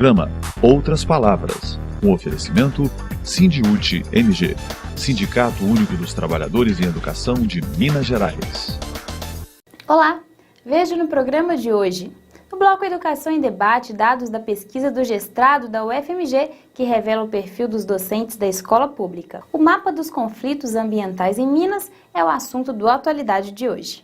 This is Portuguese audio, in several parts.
programa Outras Palavras, um oferecimento Sindiúte MG, Sindicato Único dos Trabalhadores em Educação de Minas Gerais. Olá, veja no programa de hoje. No bloco Educação em Debate, dados da pesquisa do Gestrado da UFMG que revela o perfil dos docentes da escola pública. O mapa dos conflitos ambientais em Minas é o assunto do Atualidade de hoje.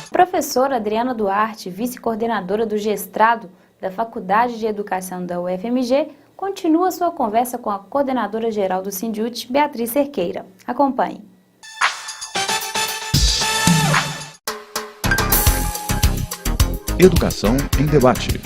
A professora Adriana Duarte, vice-coordenadora do Gestrado da Faculdade de Educação da UFMG, continua sua conversa com a coordenadora-geral do Sindiúte, Beatriz Cerqueira. Acompanhe. Educação em Debate.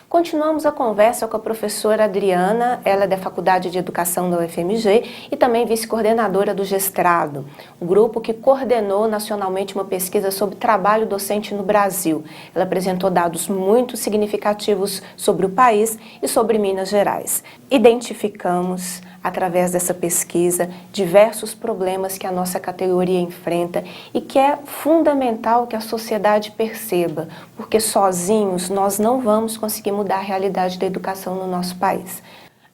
Continuamos a conversa com a professora Adriana, ela é da Faculdade de Educação da UFMG e também vice-coordenadora do Gestrado, um grupo que coordenou nacionalmente uma pesquisa sobre trabalho docente no Brasil. Ela apresentou dados muito significativos sobre o país e sobre Minas Gerais. Identificamos, através dessa pesquisa, diversos problemas que a nossa categoria enfrenta e que é fundamental que a sociedade perceba, porque sozinhos nós não vamos conseguir mudar a realidade da educação no nosso país.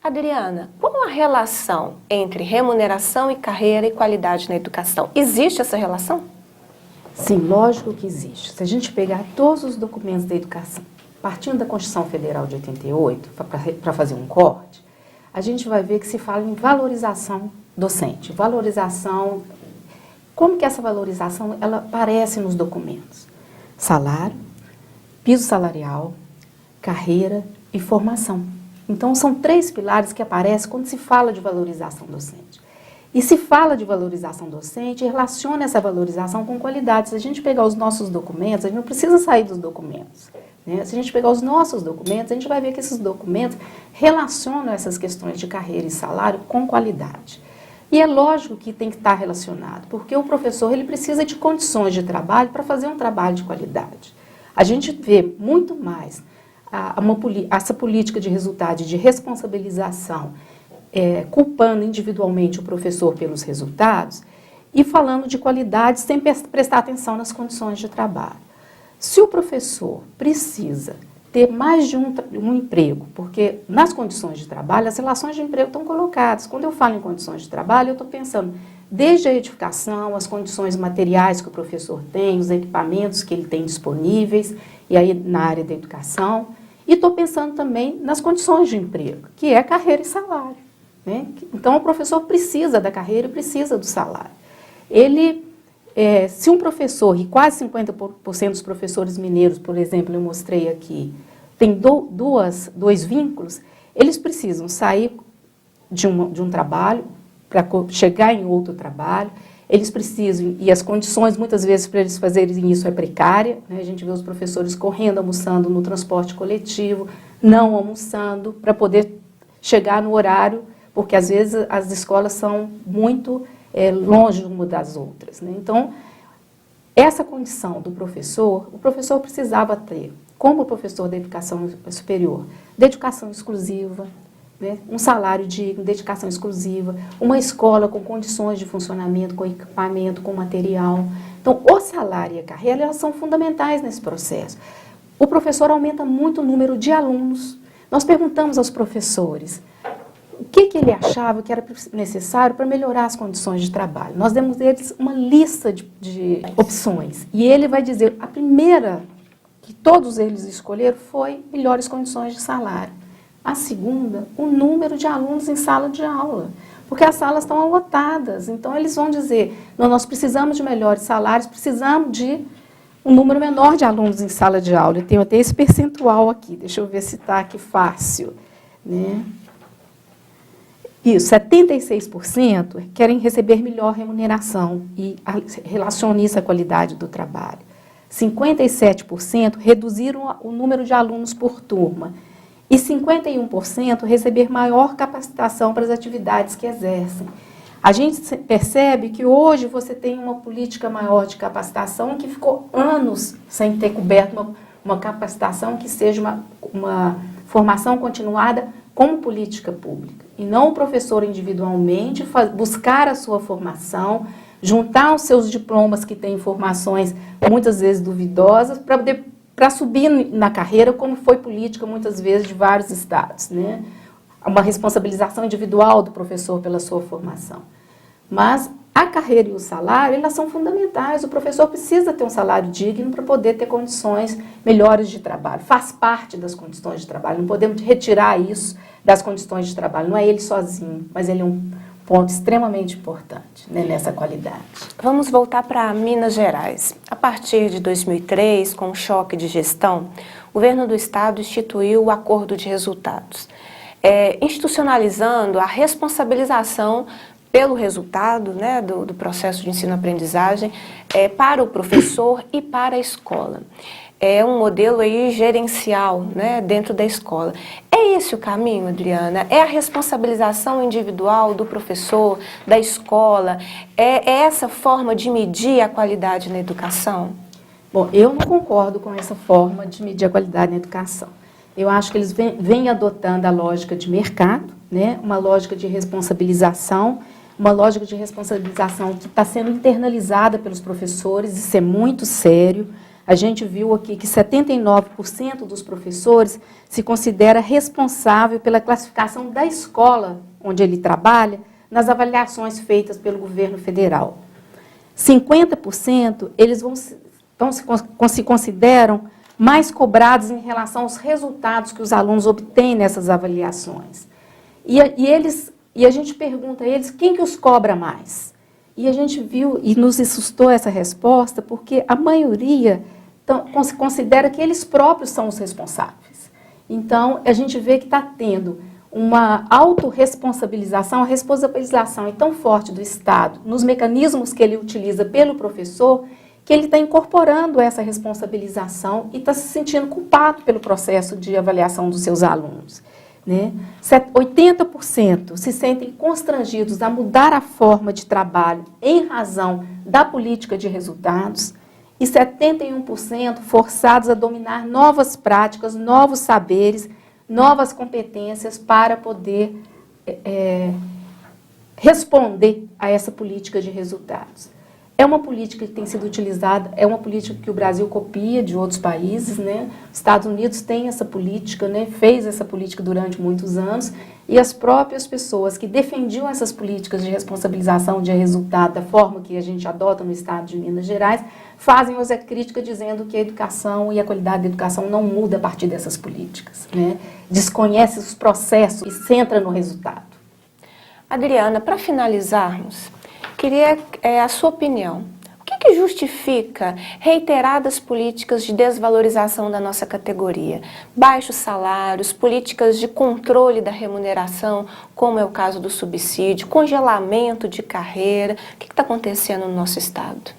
Adriana, qual a relação entre remuneração e carreira e qualidade na educação? Existe essa relação? Sim, lógico que existe. Se a gente pegar todos os documentos da educação, partindo da Constituição Federal de 88, para fazer um corte, a gente vai ver que se fala em valorização docente. Valorização, como que essa valorização ela aparece nos documentos? Salário, piso salarial, carreira e formação. Então, são três pilares que aparecem quando se fala de valorização docente. E se fala de valorização docente, relaciona essa valorização com qualidade. Se a gente pegar os nossos documentos, a gente não precisa sair dos documentos. Se a gente pegar os nossos documentos, a gente vai ver que esses documentos relacionam essas questões de carreira e salário com qualidade. E é lógico que tem que estar relacionado, porque o professor ele precisa de condições de trabalho para fazer um trabalho de qualidade. A gente vê muito mais essa política de resultado e de responsabilização, culpando individualmente o professor pelos resultados e falando de qualidade sem prestar atenção nas condições de trabalho. Se o professor precisa ter mais de um emprego, porque nas condições de trabalho, as relações de emprego estão colocadas. Quando eu falo em condições de trabalho, eu estou pensando desde a edificação, as condições materiais que o professor tem, os equipamentos que ele tem disponíveis, e aí na área da educação, e estou pensando também nas condições de emprego, que é carreira e salário. Então, o professor precisa da carreira e precisa do salário. Se um professor, e quase 50% dos professores mineiros, por exemplo, eu mostrei aqui, tem dois vínculos, eles precisam sair de um trabalho para chegar em outro trabalho, eles precisam, e as condições muitas vezes para eles fazerem isso é precária, a gente vê os professores correndo, almoçando no transporte coletivo, não almoçando, para poder chegar no horário, porque às vezes as escolas são muito longe uma das outras. Então, essa condição do professor, o professor precisava ter, como professor da educação superior, dedicação exclusiva, um salário digno, dedicação exclusiva, uma escola com condições de funcionamento, com equipamento, com material. Então, o salário e a carreira, elas são fundamentais nesse processo. O professor aumenta muito o número de alunos. Nós perguntamos aos professores o que ele achava que era necessário para melhorar as condições de trabalho. Nós demos a eles uma lista de opções. E ele vai dizer, a primeira que todos eles escolheram foi melhores condições de salário. A segunda, o número de alunos em sala de aula. Porque as salas estão lotadas. Então, eles vão dizer, nós precisamos de melhores salários, precisamos de um número menor de alunos em sala de aula. Eu tenho até esse percentual aqui. Deixa eu ver se está aqui fácil. Isso, 76% querem receber melhor remuneração e relaciona isso à qualidade do trabalho. 57% reduziram o número de alunos por turma e 51% receber maior capacitação para as atividades que exercem. A gente percebe que hoje você tem uma política maior de capacitação que ficou anos sem ter coberto uma capacitação que seja uma formação continuada como política pública. E não o professor individualmente buscar a sua formação, juntar os seus diplomas que têm informações muitas vezes duvidosas para para subir na carreira, como foi política muitas vezes de vários estados, né? Uma responsabilização individual do professor pela sua formação. Mas a carreira e o salário, elas são fundamentais. O professor precisa ter um salário digno para poder ter condições melhores de trabalho. Faz parte das condições de trabalho. Não podemos retirar isso das condições de trabalho. Não é ele sozinho, mas ele é um ponto extremamente importante, né, nessa qualidade. Vamos voltar para Minas Gerais. A partir de 2003, com o choque de gestão, o governo do estado instituiu o acordo de resultados, institucionalizando a responsabilização pelo resultado, né, do processo de ensino-aprendizagem para o professor e para a escola. É um modelo aí gerencial, né, dentro da escola. É esse o caminho, Adriana? É a responsabilização individual do professor, da escola? É essa forma de medir a qualidade na educação? Bom, eu não concordo com essa forma de medir a qualidade na educação. Eu acho que eles vêm adotando a lógica de mercado, né, uma lógica de responsabilização, que está sendo internalizada pelos professores. Isso é muito sério. A gente viu aqui que 79% dos professores se considera responsável pela classificação da escola onde ele trabalha nas avaliações feitas pelo governo federal. 50% eles se consideram mais cobrados em relação aos resultados que os alunos obtêm nessas avaliações. E a gente pergunta a eles quem que os cobra mais. E a gente viu e nos assustou essa resposta, porque a maioria considera que eles próprios são os responsáveis. Então, a gente vê que está tendo uma autorresponsabilização. A responsabilização é tão forte do Estado, nos mecanismos que ele utiliza pelo professor, que ele está incorporando essa responsabilização e está se sentindo culpado pelo processo de avaliação dos seus alunos, né? 80% se sentem constrangidos a mudar a forma de trabalho em razão da política de resultados e 71% forçados a dominar novas práticas, novos saberes, novas competências para poder responder a essa política de resultados. É uma política que tem sido utilizada, é uma política que o Brasil copia de outros países, né? Os Estados Unidos têm essa política, né? Fez essa política durante muitos anos, e as próprias pessoas que defendiam essas políticas de responsabilização de resultado da forma que a gente adota no estado de Minas Gerais, fazem essa crítica dizendo que a educação e a qualidade da educação não muda a partir dessas políticas, né? Desconhece os processos e centra no resultado. Adriana, para finalizarmos, queria a sua opinião. O que justifica reiteradas políticas de desvalorização da nossa categoria? Baixos salários, políticas de controle da remuneração, como é o caso do subsídio, congelamento de carreira. O que está acontecendo no nosso estado?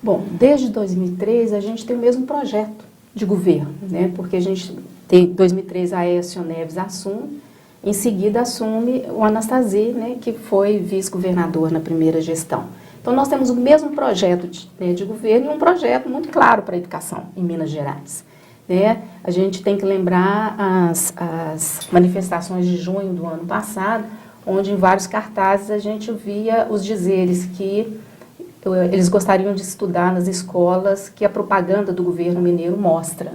Bom, desde 2003 a gente tem o mesmo projeto de governo, né? Porque a gente tem, em 2003, a Aécio Neves assume. Em seguida, assume o Anastasia, né, que foi vice-governador na primeira gestão. Então, nós temos o mesmo projeto de governo e um projeto muito claro para a educação em Minas Gerais, né? A gente tem que lembrar as manifestações de junho do ano passado, onde em vários cartazes a gente via os dizeres que eles gostariam de estudar nas escolas que a propaganda do governo mineiro mostra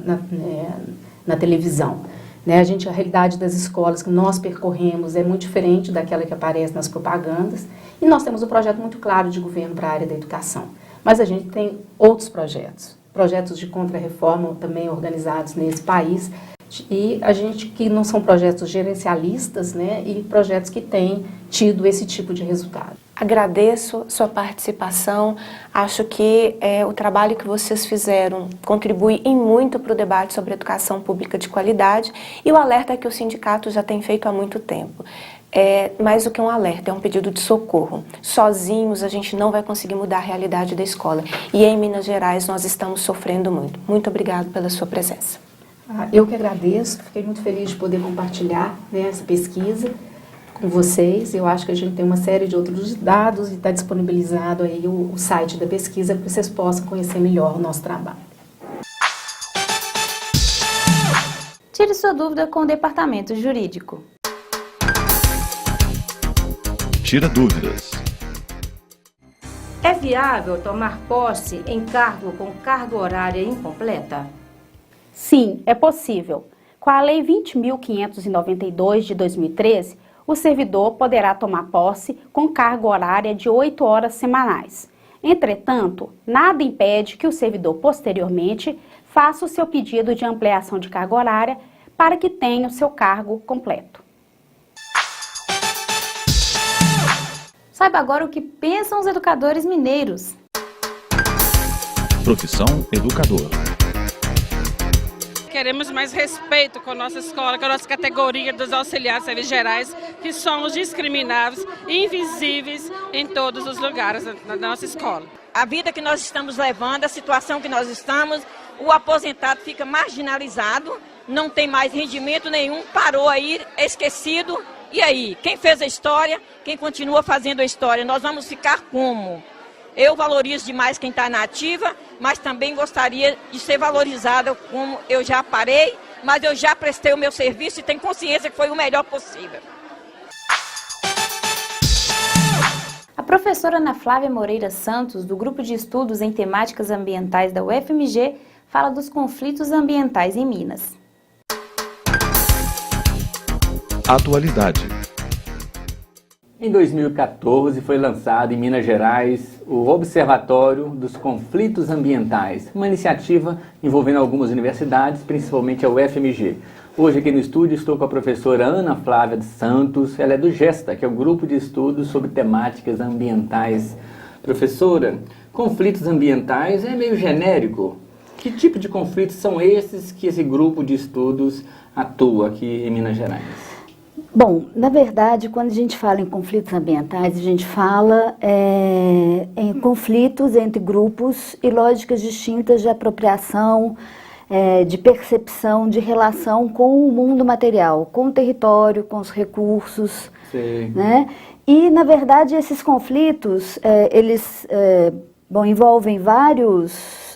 na televisão. Né, a realidade das escolas que nós percorremos é muito diferente daquela que aparece nas propagandas, e nós temos um projeto muito claro de governo para a área da educação. Mas a gente tem outros projetos de contra-reforma também organizados nesse país, e a gente que não são projetos gerencialistas, né, e projetos que têm tido esse tipo de resultado. Agradeço sua participação, acho que o trabalho que vocês fizeram contribui em muito para o debate sobre educação pública de qualidade, e o alerta que o sindicato já tem feito há muito tempo. Mais do que um alerta, é um pedido de socorro. Sozinhos a gente não vai conseguir mudar a realidade da escola, e em Minas Gerais nós estamos sofrendo muito. Muito obrigado pela sua presença. Eu que agradeço, fiquei muito feliz de poder compartilhar, né, essa pesquisa com vocês. Eu acho que a gente tem uma série de outros dados e está disponibilizado aí o site da pesquisa para que vocês possam conhecer melhor o nosso trabalho. Tire sua dúvida com o Departamento Jurídico. Tira dúvidas. É viável tomar posse em cargo com carga horária incompleta? Sim, é possível. Com a Lei 20.592 de 2013, o servidor poderá tomar posse com carga horária de 8 horas semanais. Entretanto, nada impede que o servidor posteriormente faça o seu pedido de ampliação de carga horária para que tenha o seu cargo completo. Saiba agora o que pensam os educadores mineiros. Profissão educador. Queremos mais respeito com a nossa escola, com a nossa categoria dos auxiliares de serviços gerais, que somos discriminados e invisíveis em todos os lugares da nossa escola. A vida que nós estamos levando, a situação que nós estamos, o aposentado fica marginalizado, não tem mais rendimento nenhum, parou aí, esquecido. E aí, quem fez a história, quem continua fazendo a história, nós vamos ficar como? Eu valorizo demais quem está na ativa, mas também gostaria de ser valorizada como eu já parei, mas eu já prestei o meu serviço e tenho consciência que foi o melhor possível. A professora Ana Flávia Moreira Santos, do Grupo de Estudos em Temáticas Ambientais da UFMG, fala dos conflitos ambientais em Minas. Atualidade. Em 2014 foi lançado em Minas Gerais o Observatório dos Conflitos Ambientais, uma iniciativa envolvendo algumas universidades, principalmente a UFMG. Hoje aqui no estúdio estou com a professora Ana Flávia Santos, ela é do GESTA, que é o Grupo de Estudos sobre Temáticas Ambientais. Professora, conflitos ambientais é meio genérico. Que tipo de conflitos são esses que esse grupo de estudos atua aqui em Minas Gerais? Bom, na verdade, quando a gente fala em conflitos ambientais, a gente fala em conflitos entre grupos e lógicas distintas de apropriação, de percepção, de relação com o mundo material, com o território, com os recursos, né? E, na verdade, esses conflitos, eles envolvem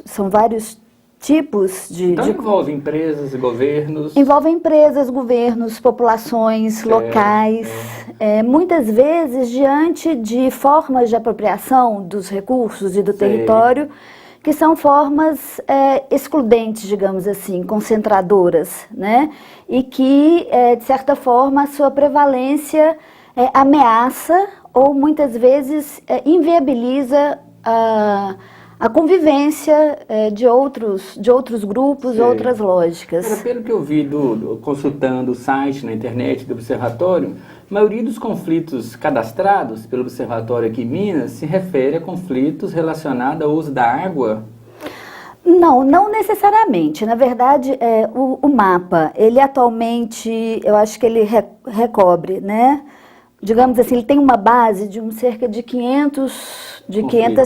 são vários tipos de... Então envolve empresas e governos? Envolve empresas, governos, populações, locais. Muitas vezes, diante de formas de apropriação dos recursos e do território, que são formas excludentes, digamos assim, concentradoras, né? E que, de certa forma, a sua prevalência ameaça ou, muitas vezes, inviabiliza a convivência de outros grupos, outras lógicas. Agora, pelo que eu vi consultando o site na internet do Observatório, a maioria dos conflitos cadastrados pelo Observatório aqui em Minas se refere a conflitos relacionados ao uso da água. Não necessariamente. Na verdade, o mapa, ele atualmente, eu acho que ele recobre, né? Digamos assim, ele tem uma base de cerca de 500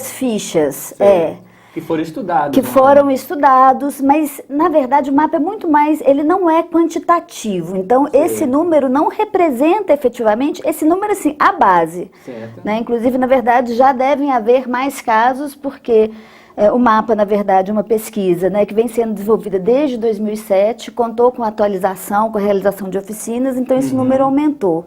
fichas. Que foram estudados. Que foram estudados, mas, na verdade, o mapa é muito mais, ele não é quantitativo. Então, esse número não representa efetivamente, esse número, assim, a base. Né? Inclusive, na verdade, já devem haver mais casos, porque o mapa, na verdade, é uma pesquisa, né, que vem sendo desenvolvida desde 2007, contou com atualização, com a realização de oficinas, então esse número aumentou.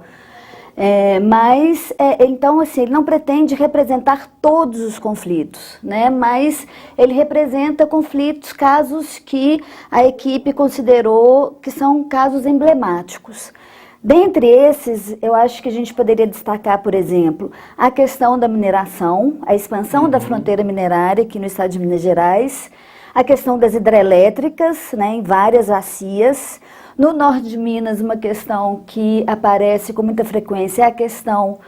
Então, assim, ele não pretende representar todos os conflitos, né? Mas ele representa conflitos, casos que a equipe considerou que são casos emblemáticos. Dentre esses, eu acho que a gente poderia destacar, por exemplo, a questão da mineração, a expansão da fronteira minerária aqui no estado de Minas Gerais, a questão das hidrelétricas, né, em várias bacias. No norte de Minas, uma questão que aparece com muita frequência é a questão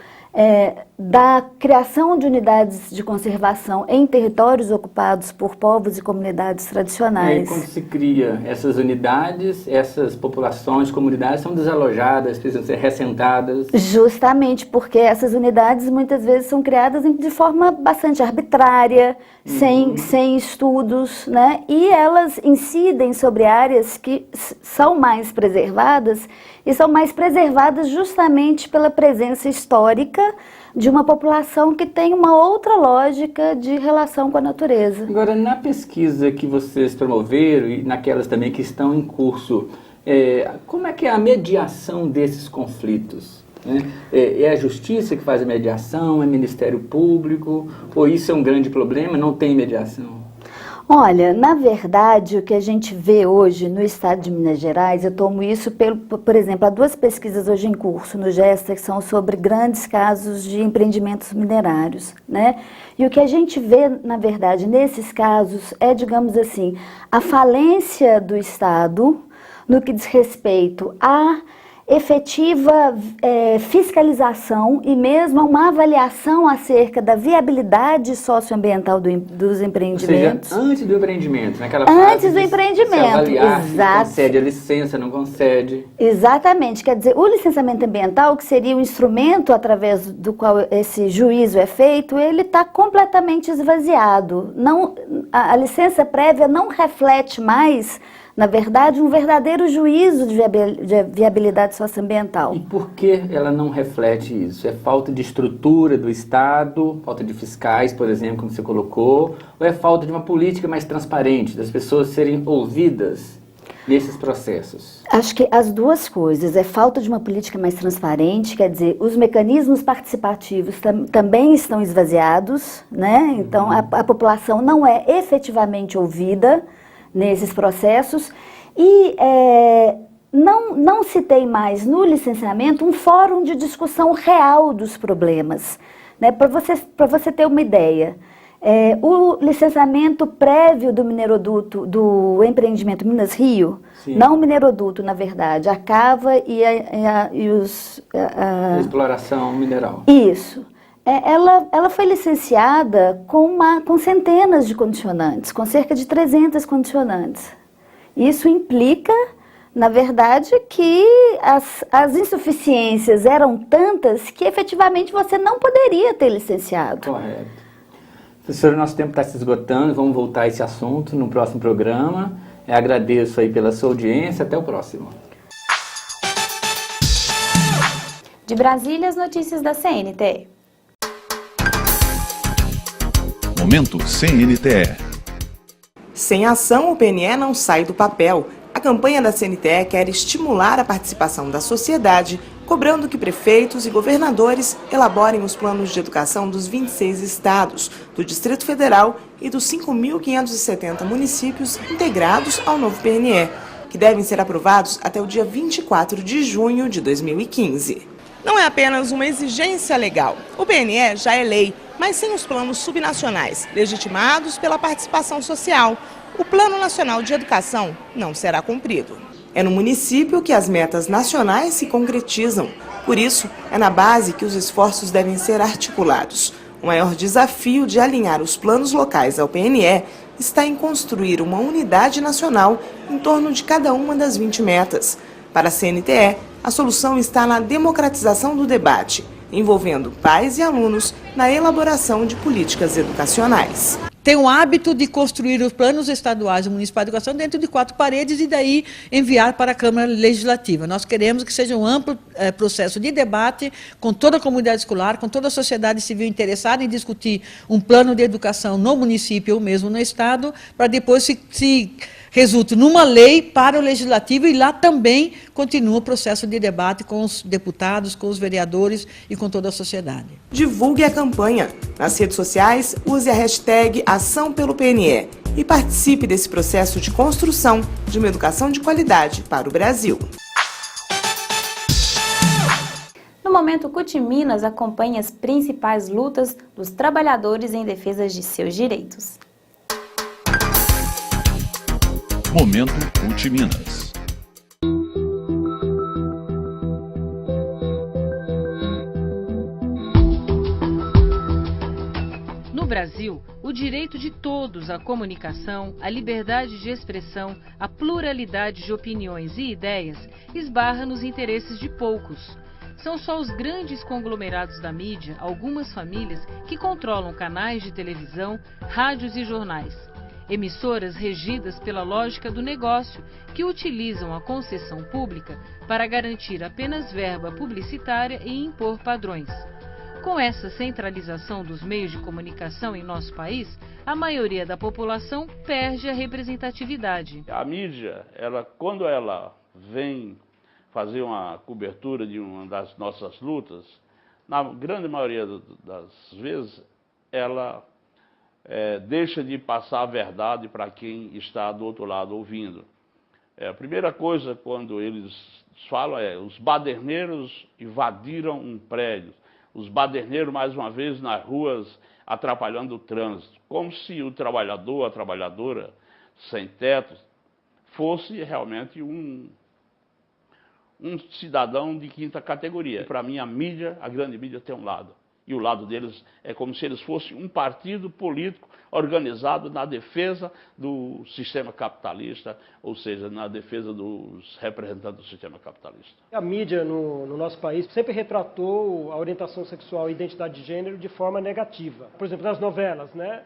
da criação de unidades de conservação em territórios ocupados por povos e comunidades tradicionais. E quando se cria essas unidades, essas populações, comunidades são desalojadas, precisam ser reassentadas? Justamente porque essas unidades muitas vezes são criadas de forma bastante arbitrária, sem estudos, né? E elas incidem sobre áreas que são mais preservadas, e são mais preservadas justamente pela presença histórica de uma população que tem uma outra lógica de relação com a natureza. Agora, na pesquisa que vocês promoveram e naquelas também que estão em curso, como é que é a mediação desses conflitos? É a justiça que faz a mediação, é o Ministério Público, ou isso é um grande problema, não tem mediação? Olha, na verdade, o que a gente vê hoje no estado de Minas Gerais, eu tomo isso, por exemplo, há 2 pesquisas hoje em curso no GESTA, que são sobre grandes casos de empreendimentos minerários, né? E o que a gente vê, na verdade, nesses casos é, digamos assim, a falência do Estado no que diz respeito à efetiva fiscalização e mesmo uma avaliação acerca da viabilidade socioambiental dos empreendimentos. Ou seja, antes do empreendimento, naquela antes do empreendimento, se avaliar, exato. se concede a licença, não concede. Exatamente, quer dizer, o licenciamento ambiental, que seria o instrumento através do qual esse juízo é feito, ele está completamente esvaziado. Não, a licença prévia não reflete mais, na verdade, um verdadeiro juízo de viabilidade socioambiental. E por que ela não reflete isso? É falta de estrutura do Estado, falta de fiscais, por exemplo, como você colocou, ou é falta de uma política mais transparente, das pessoas serem ouvidas nesses processos? Acho que as 2 coisas. É falta de uma política mais transparente, quer dizer, os mecanismos participativos também estão esvaziados, né? Então, a população não é efetivamente ouvida nesses processos e não se tem mais no licenciamento um fórum de discussão real dos problemas, né? Para você ter uma ideia, o licenciamento prévio do mineroduto, do empreendimento Minas Rio, sim, não o mineroduto, na verdade, a cava e a exploração mineral. Isso. Ela foi licenciada com centenas de condicionantes, com cerca de 300 condicionantes. Isso implica, na verdade, que as insuficiências eram tantas que efetivamente você não poderia ter licenciado. Correto. Professora, nosso tempo está se esgotando, vamos voltar a esse assunto no próximo programa. Eu agradeço aí pela sua audiência, até o próximo. De Brasília, as notícias da CNTE. Momento CNTE. Sem ação, o PNE não sai do papel. A campanha da CNTE quer estimular a participação da sociedade, cobrando que prefeitos e governadores elaborem os planos de educação dos 26 estados, do Distrito Federal e dos 5.570 municípios integrados ao novo PNE, que devem ser aprovados até o dia 24 de junho de 2015. Não é apenas uma exigência legal. O PNE já é lei, mas sem os planos subnacionais, legitimados pela participação social. O Plano Nacional de Educação não será cumprido. É no município que as metas nacionais se concretizam. Por isso, é na base que os esforços devem ser articulados. O maior desafio de alinhar os planos locais ao PNE está em construir uma unidade nacional em torno de cada uma das 20 metas. Para a CNTE, a solução está na democratização do debate, envolvendo pais e alunos na elaboração de políticas educacionais. Tem o hábito de construir os planos estaduais e municipais de educação dentro de 4 paredes e daí enviar para a Câmara Legislativa. Nós queremos que seja um amplo processo de debate com toda a comunidade escolar, com toda a sociedade civil interessada em discutir um plano de educação no município ou mesmo no estado, para depois se resulte numa lei para o Legislativo e lá também continua o processo de debate com os deputados, com os vereadores e com toda a sociedade. Divulgue a campanha. Nas redes sociais, use a hashtag Ação pelo PNE e participe desse processo de construção de uma educação de qualidade para o Brasil. No momento, CUT Minas acompanha as principais lutas dos trabalhadores em defesa de seus direitos. Momento CUT Minas. No Brasil, o direito de todos à comunicação, à liberdade de expressão, à pluralidade de opiniões e ideias esbarra nos interesses de poucos. São só os grandes conglomerados da mídia, algumas famílias, que controlam canais de televisão, rádios e jornais. Emissoras regidas pela lógica do negócio, que utilizam a concessão pública para garantir apenas verba publicitária e impor padrões. Com essa centralização dos meios de comunicação em nosso país, a maioria da população perde a representatividade. A mídia, quando ela vem fazer uma cobertura de uma das nossas lutas, na grande maioria das vezes, ela deixa de passar a verdade para quem está do outro lado ouvindo. A primeira coisa, quando eles falam, os baderneiros invadiram um prédio. Os baderneiros, mais uma vez, nas ruas, atrapalhando o trânsito. Como se o trabalhador, a trabalhadora, sem teto, fosse realmente um cidadão de quinta categoria. Para mim, a mídia, a grande mídia, tem um lado. E o lado deles é como se eles fossem um partido político organizado na defesa do sistema capitalista, ou seja, na defesa dos representantes do sistema capitalista. A mídia no nosso país sempre retratou a orientação sexual e identidade de gênero de forma negativa. Por exemplo, nas novelas, né?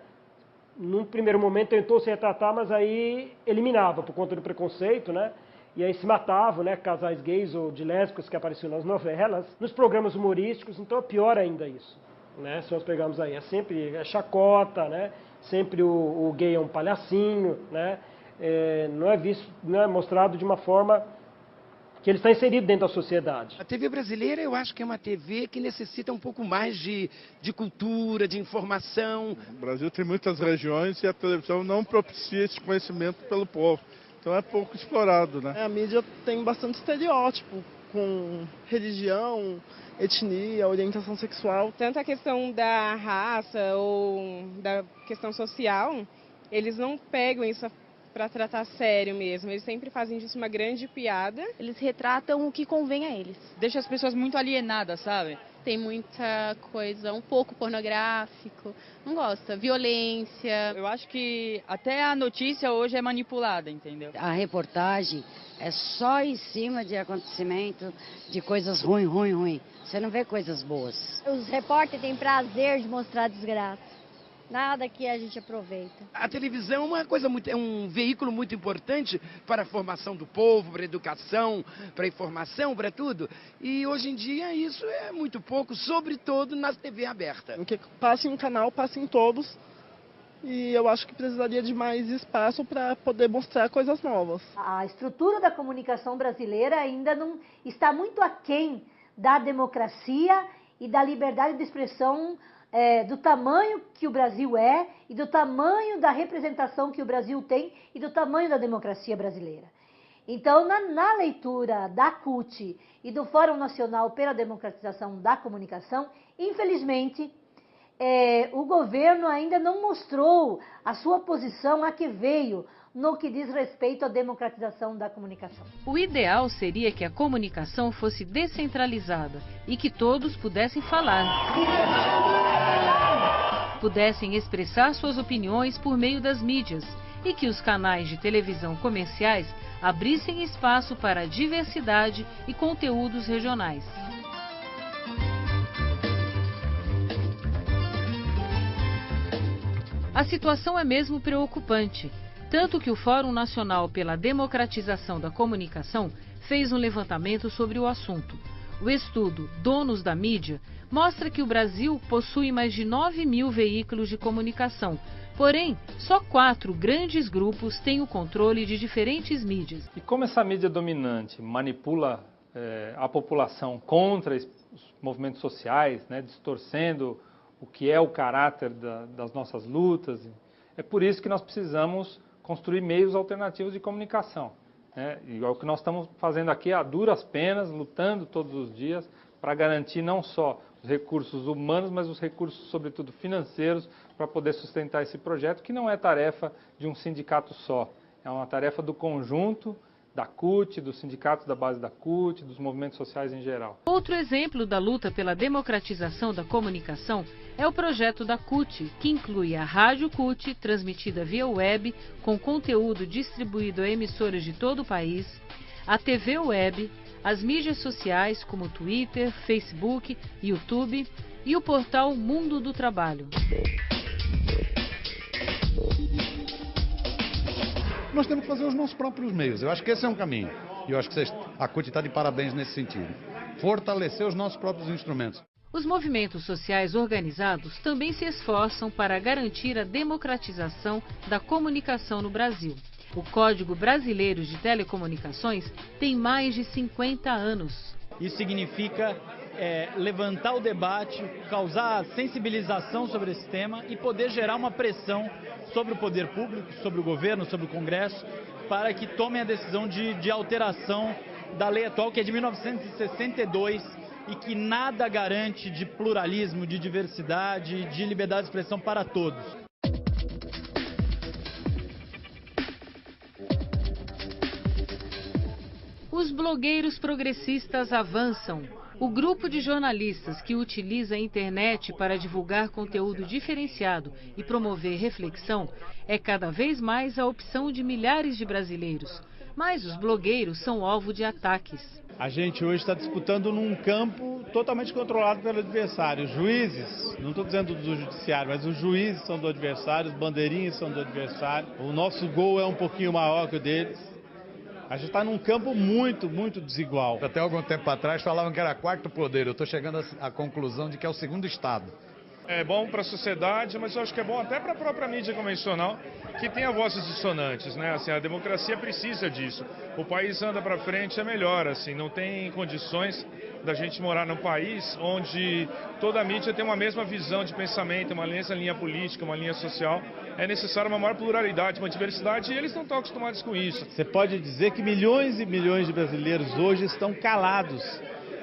Num primeiro momento tentou se retratar, mas aí eliminava por conta do preconceito, né? E aí se matavam, né, casais gays ou de lésbicas que apareciam nas novelas, nos programas humorísticos, então é pior ainda isso, né? Se nós pegarmos aí, é sempre chacota, né? Sempre o gay é um palhacinho, né? Não é visto, não é mostrado de uma forma que ele está inserido dentro da sociedade. A TV brasileira, eu acho que é uma TV que necessita um pouco mais de cultura, de informação. O Brasil tem muitas regiões e a televisão não propicia esse conhecimento pelo povo. Então é pouco explorado, né? A mídia tem bastante estereótipo com religião, etnia, orientação sexual. Tanto a questão da raça ou da questão social, eles não pegam isso para tratar sério mesmo. Eles sempre fazem disso uma grande piada. Eles retratam o que convém a eles. Deixa as pessoas muito alienadas, sabe? Tem muita coisa, um pouco pornográfico, não gosta, violência. Eu acho que até a notícia hoje é manipulada, entendeu? A reportagem é só em cima de acontecimento, de coisas ruins. Você não vê coisas boas. Os repórteres têm prazer de mostrar desgraça. Nada que a gente aproveita. A televisão é uma coisa é um veículo muito importante para a formação do povo, para a educação, para a informação, para tudo. E hoje em dia isso é muito pouco, sobretudo na TV aberta. O que passa em um canal, passa em todos. E eu acho que precisaria de mais espaço para poder mostrar coisas novas. A estrutura da comunicação brasileira ainda não está muito aquém da democracia e da liberdade de expressão, do tamanho que o Brasil é e do tamanho da representação que o Brasil tem e do tamanho da democracia brasileira. Então, na leitura da CUT e do Fórum Nacional pela Democratização da Comunicação, infelizmente, o governo ainda não mostrou a sua posição a que veio no que diz respeito à democratização da comunicação. O ideal seria que a comunicação fosse descentralizada e que todos pudessem falar. Pudessem expressar suas opiniões por meio das mídias e que os canais de televisão comerciais abrissem espaço para a diversidade e conteúdos regionais. A situação é mesmo preocupante, tanto que o Fórum Nacional pela Democratização da Comunicação fez um levantamento sobre o assunto. O estudo Donos da Mídia mostra que o Brasil possui mais de 9 mil veículos de comunicação, porém, só 4 grandes grupos têm o controle de diferentes mídias. E como essa mídia dominante manipula a população contra os movimentos sociais, né, distorcendo o que é o caráter das nossas lutas, é por isso que nós precisamos construir meios alternativos de comunicação. E é o que nós estamos fazendo aqui a duras penas, lutando todos os dias para garantir não só os recursos humanos, mas os recursos, sobretudo financeiros, para poder sustentar esse projeto, que não é tarefa de um sindicato só. É uma tarefa do conjunto da CUT, dos sindicatos da base da CUT, dos movimentos sociais em geral. Outro exemplo da luta pela democratização da comunicação é o projeto da CUT, que inclui a Rádio CUT, transmitida via web, com conteúdo distribuído a emissoras de todo o país, a TV web, as mídias sociais como Twitter, Facebook, YouTube e o portal Mundo do Trabalho. Nós temos que fazer os nossos próprios meios. Eu acho que esse é um caminho. E eu acho que a CUT está de parabéns nesse sentido. Fortalecer os nossos próprios instrumentos. Os movimentos sociais organizados também se esforçam para garantir a democratização da comunicação no Brasil. O Código Brasileiro de Telecomunicações tem mais de 50 anos. Isso significa levantar o debate, causar sensibilização sobre esse tema e poder gerar uma pressão sobre o poder público, sobre o governo, sobre o Congresso, para que tomem a decisão de alteração da lei atual, que é de 1962, e que nada garante de pluralismo, de diversidade, de liberdade de expressão para todos. Os blogueiros progressistas avançam. O grupo de jornalistas que utiliza a internet para divulgar conteúdo diferenciado e promover reflexão é cada vez mais a opção de milhares de brasileiros. Mas os blogueiros são alvo de ataques. A gente hoje está disputando num campo totalmente controlado pelo adversário. Os juízes, não estou dizendo do judiciário, mas os juízes são do adversário, os bandeirinhas são do adversário. O nosso gol é um pouquinho maior que o deles. A gente está num campo muito desigual. Até algum tempo atrás falavam que era quarto poder. Eu estou chegando à conclusão de que é o segundo Estado. É bom para a sociedade, mas eu acho que é bom até para a própria mídia convencional, que tenha vozes dissonantes, né? Assim, a democracia precisa disso. O país anda para frente, é melhor, assim, não tem condições da gente morar num país onde toda a mídia tem uma mesma visão de pensamento, uma mesma linha política, uma linha social. É necessário uma maior pluralidade, uma diversidade, e eles não estão acostumados com isso. Você pode dizer que milhões e milhões de brasileiros hoje estão calados.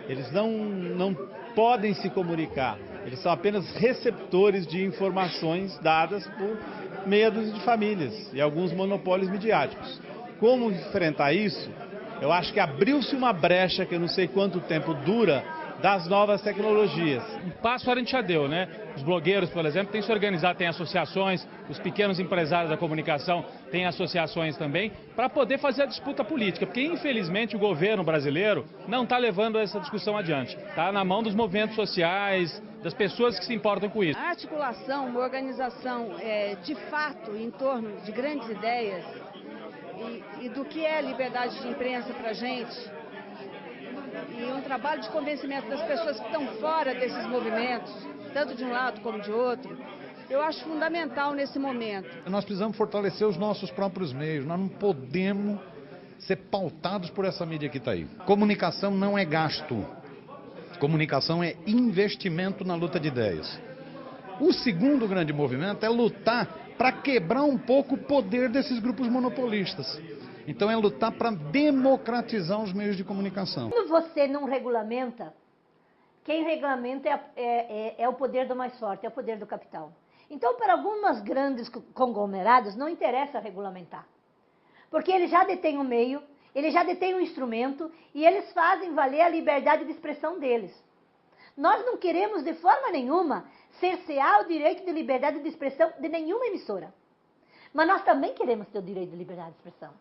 Eles não podem se comunicar. Eles são apenas receptores de informações dadas por meia dúzia de famílias e alguns monopólios midiáticos. Como enfrentar isso? Eu acho que abriu-se uma brecha, que eu não sei quanto tempo dura, das novas tecnologias. Um passo a gente já deu, né? Os blogueiros, por exemplo, têm se organizado, têm associações, os pequenos empresários da comunicação têm associações também, para poder fazer a disputa política, porque infelizmente o governo brasileiro não está levando essa discussão adiante. Está na mão dos movimentos sociais, das pessoas que se importam com isso. A articulação, uma organização de fato em torno de grandes ideias e do que é liberdade de imprensa para a gente, e um trabalho de convencimento das pessoas que estão fora desses movimentos, tanto de um lado como de outro, eu acho fundamental nesse momento. Nós precisamos fortalecer os nossos próprios meios, nós não podemos ser pautados por essa mídia que está aí. Comunicação não é gasto, comunicação é investimento na luta de ideias. O segundo grande movimento é lutar para quebrar um pouco o poder desses grupos monopolistas. Então é lutar para democratizar os meios de comunicação. Quando você não regulamenta, quem regulamenta é o poder do mais forte, é o poder do capital. Então, para algumas grandes conglomerados, não interessa regulamentar. Porque eles já detêm o meio, eles já detêm o instrumento e eles fazem valer a liberdade de expressão deles. Nós não queremos, de forma nenhuma, cercear o direito de liberdade de expressão de nenhuma emissora. Mas nós também queremos ter o direito de liberdade de expressão.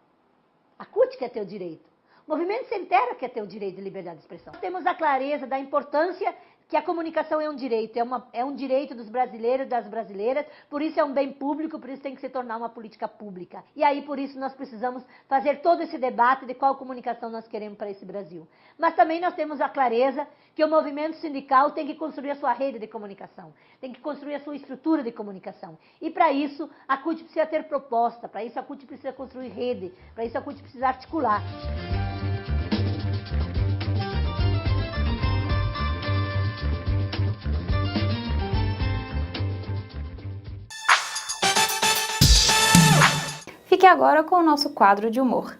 A CUT quer ter o direito. O Movimento Sem Terra quer ter o direito de liberdade de expressão. Nós temos a clareza da importância que a comunicação é um direito. É um direito dos brasileiros e das brasileiras. Por isso é um bem público, por isso tem que se tornar uma política pública. E aí, por isso, nós precisamos fazer todo esse debate de qual comunicação nós queremos para esse Brasil. Mas também nós temos a clareza que o movimento sindical tem que construir a sua rede de comunicação. Tem que construir a sua estrutura de comunicação. E para isso, a CUT precisa ter proposta. Para isso, a CUT precisa construir rede. Para isso, a CUT precisa articular. Fique agora com o nosso quadro de humor.